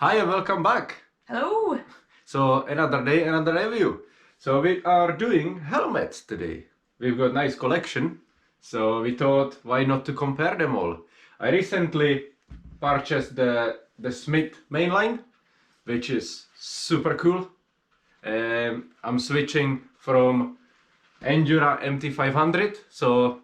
Hi and welcome back. Hello. So another day, another review. So we are doing helmets today. We've got nice collection. So we thought why not to compare them all. I recently purchased the Smith Mainline, which is super cool. I'm switching from Endura MT500. So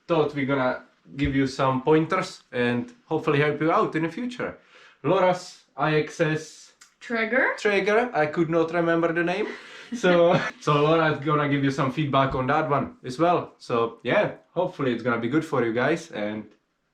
thought we're gonna give you some pointers and hopefully help you out in the future. Laura's IXS Trigger, I could not remember the name. So Laura's gonna give you some feedback on that one as well. So yeah, hopefully it's gonna be good for you guys and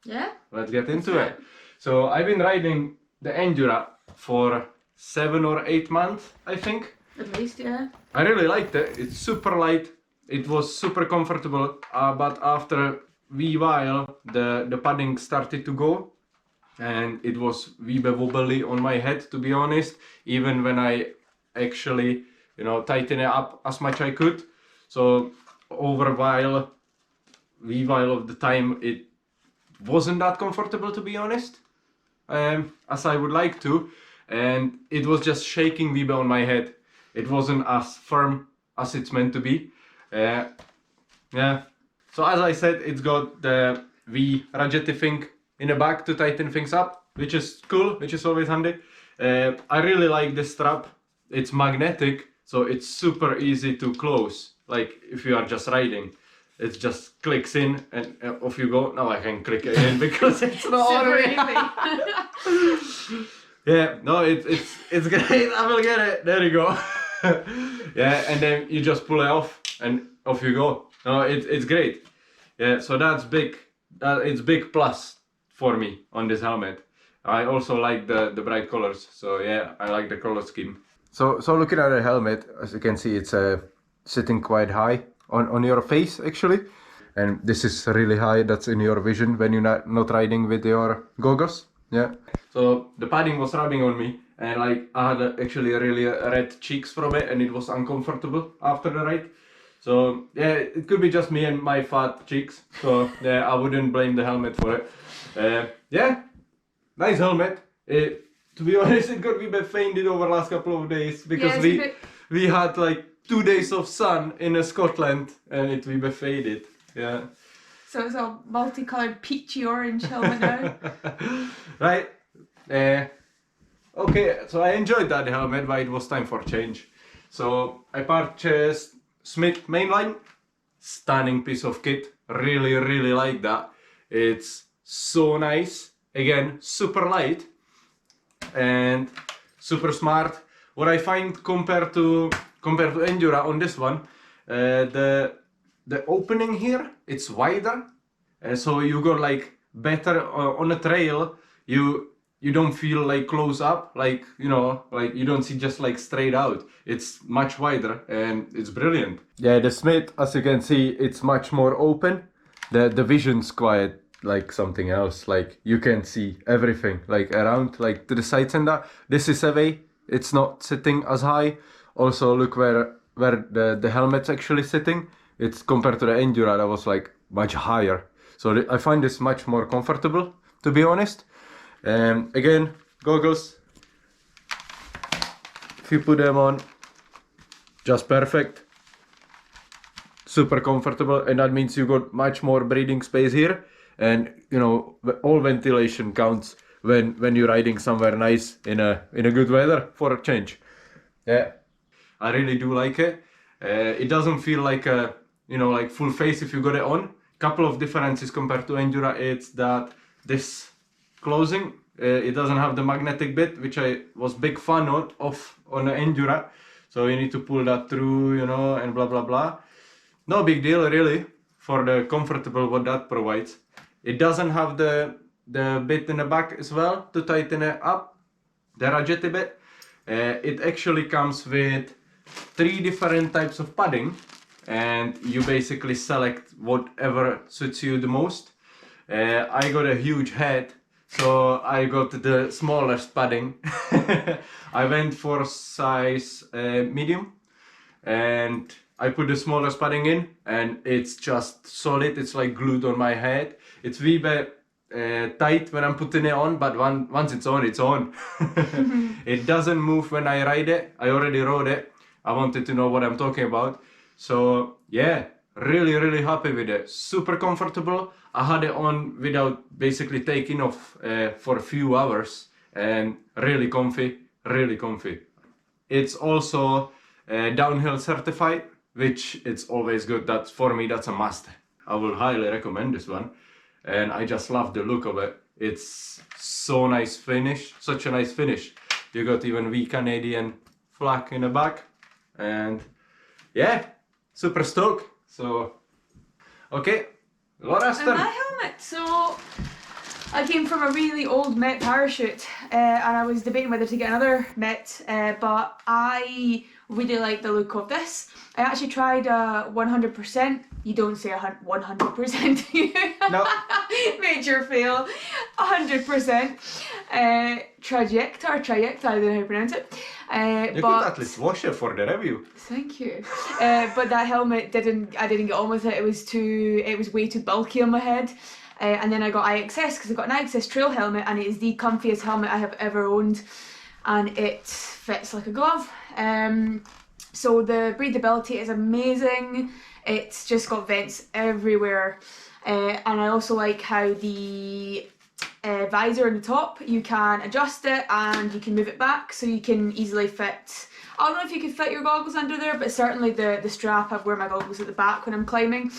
Yeah. let's get into it. So I've been riding the Endura for 7 or 8 months, I think. At least, yeah. I really liked it. It's super light. It was super comfortable, but after a wee while the padding started to go. And it was wee bit wobbly on my head, to be honest, even when I actually, tighten it up as much I could. So over a wee while of the time, it wasn't that comfortable, to be honest, as I would like to. And it was just shaking wee bit on my head. It wasn't as firm as it's meant to be. Yeah. So as I said, it's got the wee ratchet thing in the back to tighten things up, which is cool, which is always handy. I really like this strap. It's magnetic, so it's super easy to close. Like if you are just riding, it just clicks in and off you go. Now I can click it in because it's not all the way. Yeah, no, it's great. I will get it. There you go. Yeah, and then you just pull it off and off you go. No, it's great. Yeah, so that's big. It's big plus for me on this helmet. I also like the bright colors, so yeah, I like the color scheme. So looking at the helmet, as you can see, it's sitting quite high on your face actually, and this is really high. That's in your vision when you're not riding with your goggles. Yeah. So the padding was rubbing on me, and like I had actually really red cheeks from it, and it was uncomfortable after the ride. So yeah, it could be just me and my fat cheeks. So yeah, I wouldn't blame the helmet for it. Yeah, nice helmet. To be honest, it got a bit faded over the last couple of days because we had like 2 days of sun in Scotland and it bit faded. Yeah. So it's a multicolored peachy orange helmet now. Right. Okay, so I enjoyed that helmet, but it was time for change. So I purchased Smith Mainline. Stunning piece of kit. Really, really like that. It's so nice. Again, super light and super smart. What I find compared to Endura on this one, the opening here, it's wider, so you go like better on a trail. You don't feel like close up, like like you don't see just like straight out. It's much wider and it's brilliant. Yeah, the Smith, as you can see, it's much more open. The vision's quite like something else. Like you can see everything like around, like to the sides and that. This is away. It's not sitting as high. Also look where the helmet's actually sitting. It's compared to the Endura that was like much higher. So I find this much more comfortable, to be honest. Again, goggles, if you put them on, just perfect. Super comfortable, and that means you got much more breathing space here, and all ventilation counts when you're riding somewhere nice in a good weather for a change. Yeah, I really do like it. It doesn't feel like a like full face if you got it on. Couple of differences compared to Endura. It's that this closing, it doesn't have the magnetic bit, which I was big fan of on the Endura. So you need to pull that through, and blah blah blah. No big deal really for the comfortable what that provides. It doesn't have the bit in the back as well to tighten it up, the ratchet bit. It actually comes with 3 different types of padding, and you basically select whatever suits you the most. I got a huge head, so I got the smallest padding. I went for size medium, and I put the smallest padding in, and it's just solid. It's like glued on my head. It's wee bit tight when I'm putting it on, but once it's on, it's on. It doesn't move when I ride it. I already rode it. I wanted to know what I'm talking about. So yeah, really happy with it. Super comfortable. I had it on without basically taking off for a few hours, and really comfy. It's also downhill certified, which it's always good. That's for me, that's a must. I will highly recommend this one, and I just love the look of it. It's so nice finish, such a nice finish. You got even wee Canadian flag in the back, and yeah, super stoked. So okay, Laura's And turn. my helmet. So I came from a really old Met parachute, and I was debating whether to get another Met, but I really like the look of this. I actually tried 100%. You don't say 100%. No. Major fail. 100%. Trajector, I don't know how to pronounce it. You could at least wash it for the review. Thank you. But that helmet I didn't get on with it. It was way too bulky on my head. And then I got IXS because I got an IXS trail helmet, and it is the comfiest helmet I have ever owned, and it fits like a glove. So the breathability is amazing. It's just got vents everywhere, and I also like how the visor on the top, you can adjust it and you can move it back, so you can easily fit. I don't know if you can fit your goggles under there, but certainly the strap, I wear my goggles at the back when I'm climbing.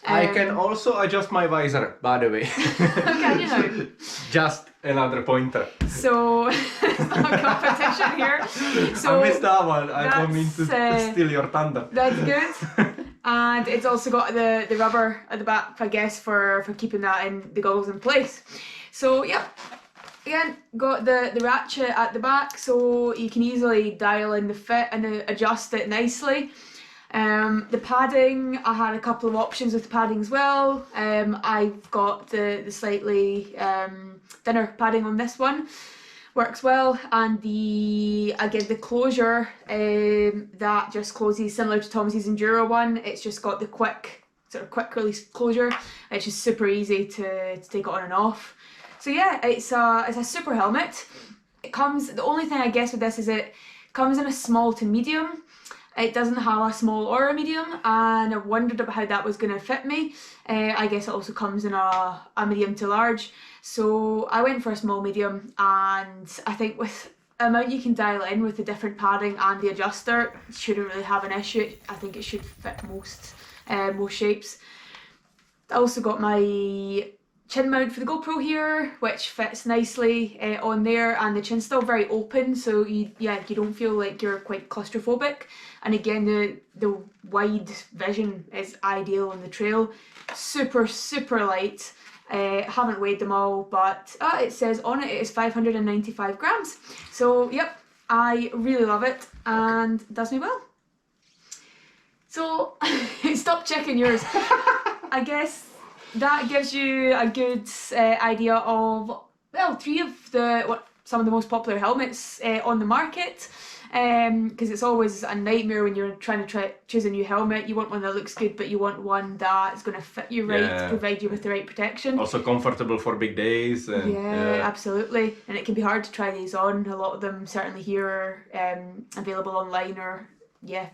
I can also adjust my visor, by the way. Can you know? Just another pointer. So it's not competition here. So I missed that one. I don't mean to that's, steal your thunder. That's good. And it's also got the rubber at the back, I guess, for keeping that in the goggles in place. So yeah, again, got the ratchet at the back, so you can easily dial in the fit and adjust it nicely. The padding, I had a couple of options with the padding as well. I've got the slightly thinner padding on this one, works well, and the closure that just closes similar to Thomas's Enduro one. It's just got the quick release closure. It's just super easy to take it on and off. So yeah, it's a super helmet. The only thing I guess with this is it comes in a small to medium. It doesn't have a small or a medium, and I wondered about how that was going to fit me. I guess it also comes in a medium to large. So I went for a small medium, and I think with the amount you can dial in with the different padding and the adjuster, it shouldn't really have an issue. I think it should fit most shapes. I also got my chin mount for the GoPro here, which fits nicely on there, and the chin's still very open, so you don't feel like you're quite claustrophobic. And again, the wide vision is ideal on the trail. Super light. Haven't weighed them all, but it says on it is 595 grams. So yep, I really love it and does me well. So stop checking yours. I guess that gives you a good idea of, well, some of the most popular helmets on the market. Because it's always a nightmare when you're trying to choose a new helmet. You want one that looks good, but you want one that's going to fit you right, to provide you with the right protection. Also comfortable for big days. And, absolutely. And it can be hard to try these on. A lot of them certainly here are available online, or you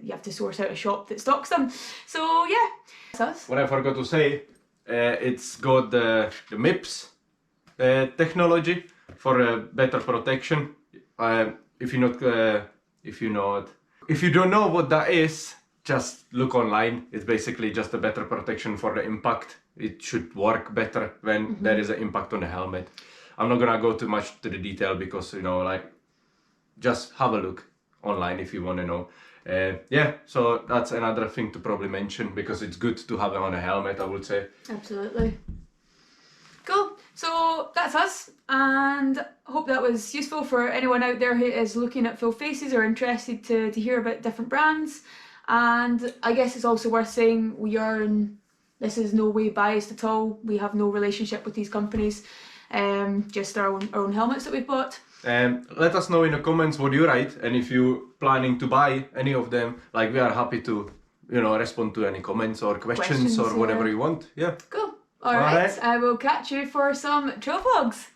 have to source out a shop that stocks them. So yeah, that's us. What I forgot to say, it's got the MIPS technology for better protection. If you don't know what that is, just look online. It's basically just a better protection for the impact. It should work better when there is an impact on the helmet. I'm not gonna go too much to the detail because just have a look online if you want to know. So that's another thing to probably mention, because it's good to have it on a helmet, I would say. Absolutely. Cool. So that's us, and I hope that was useful for anyone out there who is looking at full faces or interested to hear about different brands. And I guess it's also worth saying this is no way biased at all. We have no relationship with these companies, just our own helmets that we've bought. Let us know in the comments what you ride, and if you're planning to buy any of them, we are happy to respond to any comments or questions or whatever you want. Yeah. Cool. All right. right. I will catch you for some trail vlogs.